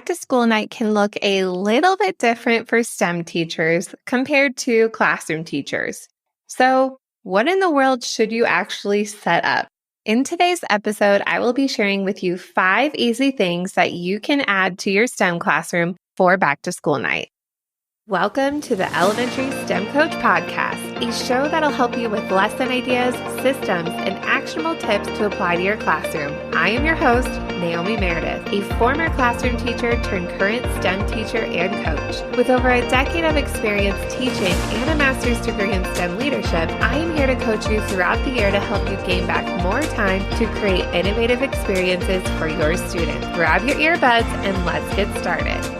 to school night can look a little bit different for STEM teachers compared to classroom teachers. So, what in the world should you actually set up? In today's episode, I will be sharing with you 5 easy things that you can add to your STEM classroom for back to school night. Welcome to the Elementary STEM Coach Podcast, a show that'll help you with lesson ideas, systems, and actionable tips to apply to your classroom. I am your host, Naomi Meredith, a former classroom teacher turned current STEM teacher and coach. With over a decade of experience teaching and a master's degree in STEM leadership, I am here to coach you throughout the year to help you gain back more time to create innovative experiences for your students. Grab your earbuds and let's get started.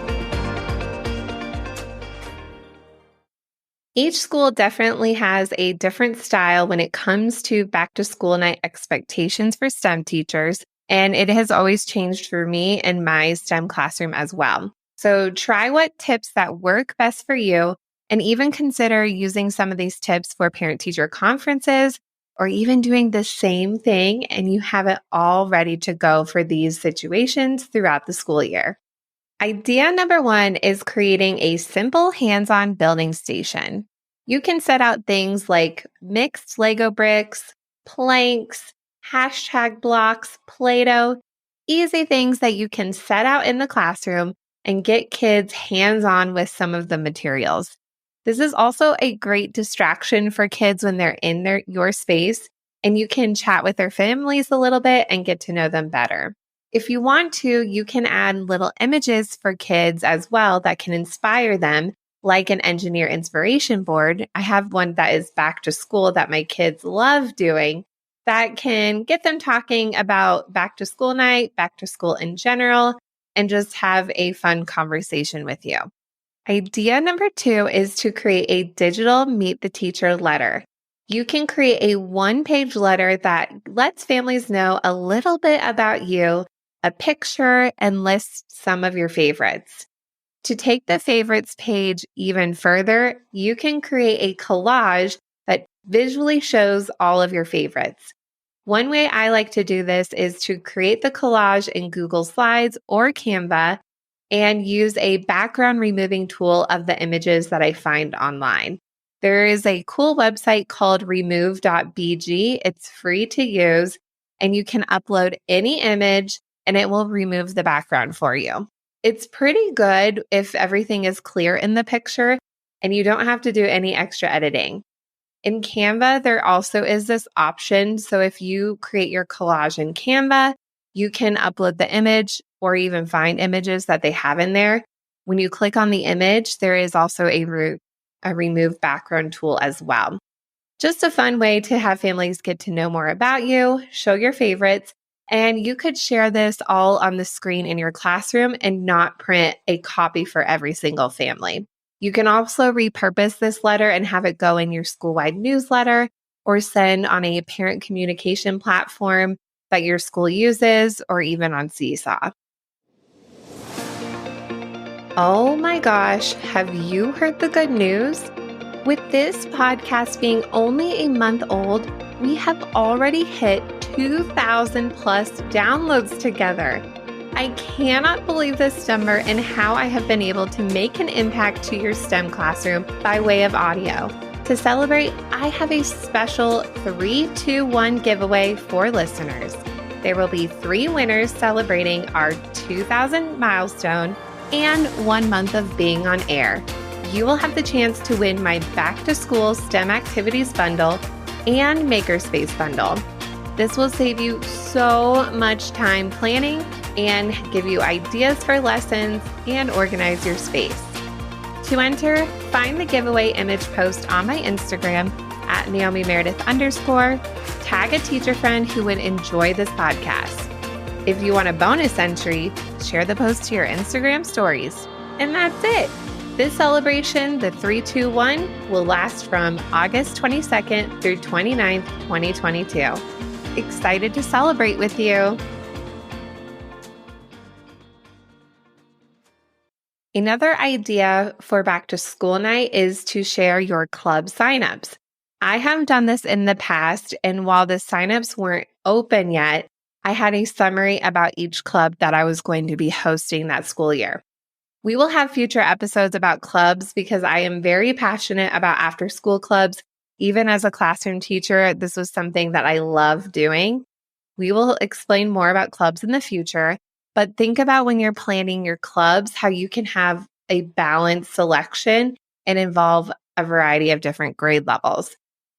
Each school definitely has a different style when it comes to back to school night expectations for STEM teachers, and it has always changed for me in my STEM classroom as well. So try what tips that work best for you, and even consider using some of these tips for parent-teacher conferences, or even doing the same thing and you have it all ready to go for these situations throughout the school year. Idea number 1 is creating a simple hands-on building station. You can set out things like mixed Lego bricks, planks, hashtag blocks, Play-Doh, easy things that you can set out in the classroom and get kids hands-on with some of the materials. This is also a great distraction for kids when they're in your space, and you can chat with their families a little bit and get to know them better. If you want to, you can add little images for kids as well that can inspire them, like an engineer inspiration board. I have one that is back to school that my kids love doing that can get them talking about back to school night, back to school in general, and just have a fun conversation with you. Idea number 2 is to create a digital meet the teacher letter. You can create a 1-page letter that lets families know a little bit about you, a picture, and list some of your favorites. To take the favorites page even further, you can create a collage that visually shows all of your favorites. One way I like to do this is to create the collage in Google Slides or Canva and use a background removing tool of the images that I find online. There is a cool website called remove.bg. It's free to use, and you can upload any image and it will remove the background for you. It's pretty good if everything is clear in the picture and you don't have to do any extra editing. In Canva, there also is this option. So if you create your collage in Canva, you can upload the image or even find images that they have in there. When you click on the image, there is also a remove background tool as well. Just a fun way to have families get to know more about you, show your favorites, and you could share this all on the screen in your classroom and not print a copy for every single family. You can also repurpose this letter and have it go in your school-wide newsletter or send on a parent communication platform that your school uses or even on Seesaw. Oh my gosh, have you heard the good news? With this podcast being only a month old, we have already hit 2,000 plus downloads together. I cannot believe this number and how I have been able to make an impact to your STEM classroom by way of audio. To celebrate, I have a special 3-2-1 giveaway for listeners. There will be 3 winners celebrating our 2,000 milestone and 1 month of being on air. You will have the chance to win my Back to School STEM Activities Bundle and Makerspace Bundle. This will save you so much time planning and give you ideas for lessons and organize your space. To enter, find the giveaway image post on my Instagram at Naomi Meredith _, tag a teacher friend who would enjoy this podcast. If you want a bonus entry, share the post to your Instagram stories. And that's it. This celebration, the 3-2-1, will last from August 22nd through 29th, 2022. Excited to celebrate with you. Another idea for back to school night is to share your club signups. I have done this in the past, and while the signups weren't open yet, I had a summary about each club that I was going to be hosting that school year. We will have future episodes about clubs because I am very passionate about after-school clubs. Even as a classroom teacher, this was something that I love doing. We will explain more about clubs in the future, but think about when you're planning your clubs, how you can have a balanced selection and involve a variety of different grade levels.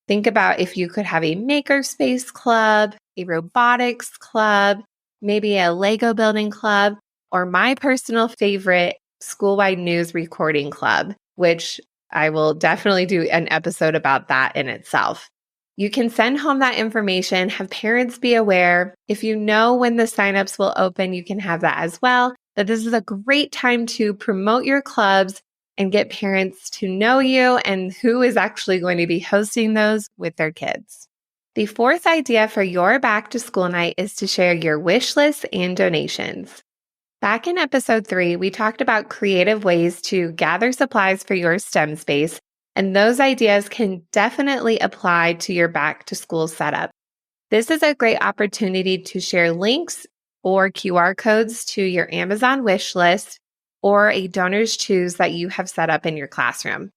Think about if you could have a makerspace club, a robotics club, maybe a Lego building club, or my personal favorite, school-wide news recording club, which I will definitely do an episode about that in itself. You can send home that information, have parents be aware. If you know when the signups will open, you can have that as well. But this is a great time to promote your clubs and get parents to know you and who is actually going to be hosting those with their kids. The fourth idea for your back to school night is to share your wish list and donations. Back in episode 3, we talked about creative ways to gather supplies for your STEM space, and those ideas can definitely apply to your back to school setup. This is a great opportunity to share links or QR codes to your Amazon wish list or a donor's choose that you have set up in your classroom.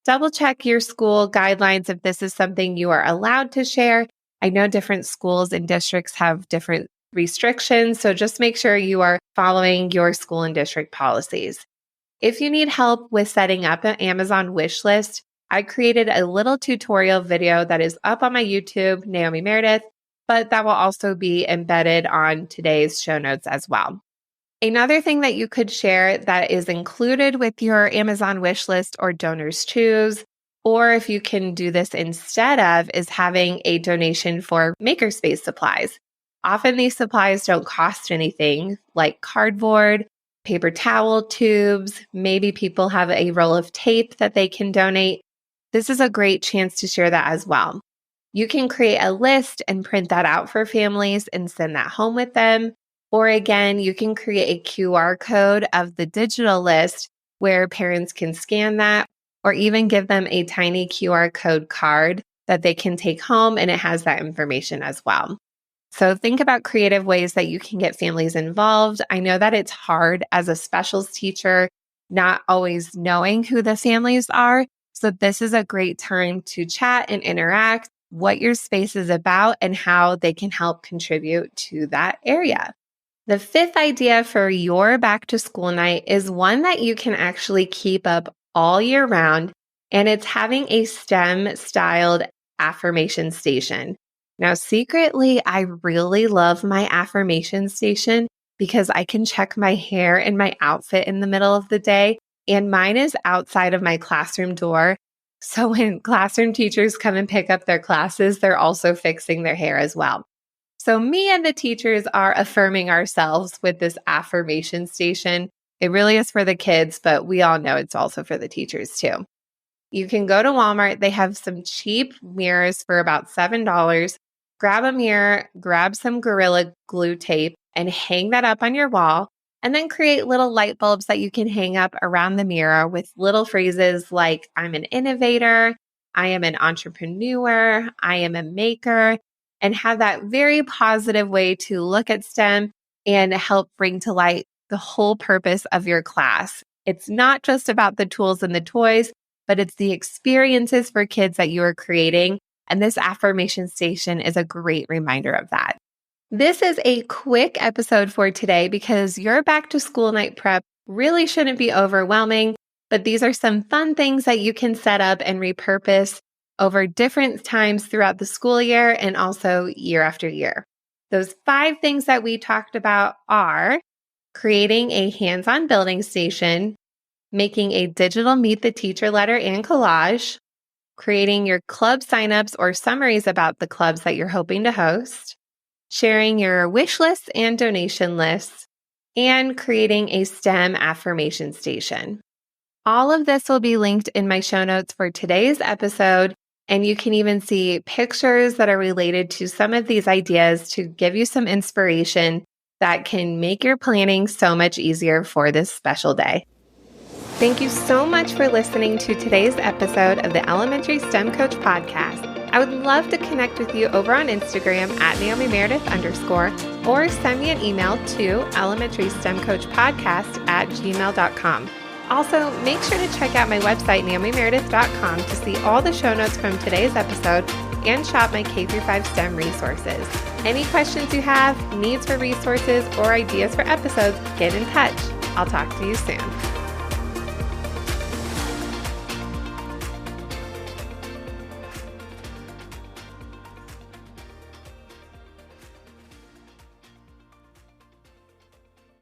Double check your school guidelines if this is something you are allowed to share. I know different schools and districts have different restrictions, so just make sure you are following your school and district policies. If you need help with setting up an Amazon wish list, I created a little tutorial video that is up on my YouTube, Naomi Meredith, but that will also be embedded on today's show notes as well. Another thing that you could share that is included with your Amazon wish list or donors choose, or if you can do this instead of, is having a donation for makerspace supplies. Often these supplies don't cost anything, like cardboard, paper towel tubes, maybe people have a roll of tape that they can donate. This is a great chance to share that as well. You can create a list and print that out for families and send that home with them. Or again, you can create a QR code of the digital list where parents can scan that, or even give them a tiny QR code card that they can take home, and it has that information as well. So think about creative ways that you can get families involved. I know that it's hard as a specials teacher, not always knowing who the families are. So this is a great time to chat and interact, what your space is about, and how they can help contribute to that area. The fifth idea for your back to school night is one that you can actually keep up all year round, and it's having a STEM styled affirmation station. Now, secretly, I really love my affirmation station because I can check my hair and my outfit in the middle of the day, and mine is outside of my classroom door. So when classroom teachers come and pick up their classes, they're also fixing their hair as well. So me and the teachers are affirming ourselves with this affirmation station. It really is for the kids, but we all know it's also for the teachers too. You can go to Walmart. They have some cheap mirrors for about $7. Grab a mirror, grab some Gorilla Glue tape, and hang that up on your wall. And then create little light bulbs that you can hang up around the mirror with little phrases like, I'm an innovator, I am an entrepreneur, I am a maker, and have that very positive way to look at STEM and help bring to light the whole purpose of your class. It's not just about the tools and the toys, but it's the experiences for kids that you are creating. And this affirmation station is a great reminder of that. This is a quick episode for today because your back to school night prep really shouldn't be overwhelming, but these are some fun things that you can set up and repurpose over different times throughout the school year and also year after year. Those 5 things that we talked about are creating a hands-on building station, making a digital meet the teacher letter and collage, creating your club signups or summaries about the clubs that you're hoping to host, sharing your wish lists and donation lists, and creating a STEM affirmation station. All of this will be linked in my show notes for today's episode, and you can even see pictures that are related to some of these ideas to give you some inspiration that can make your planning so much easier for this special day. Thank you so much for listening to today's episode of the Elementary STEM Coach Podcast. I would love to connect with you over on Instagram at Naomi Meredith _ or send me an email to elementarystemcoachpodcast@gmail.com. Also, make sure to check out my website, naomimeredith.com, to see all the show notes from today's episode and shop my K-5 STEM resources. Any questions you have, needs for resources, or ideas for episodes, get in touch. I'll talk to you soon.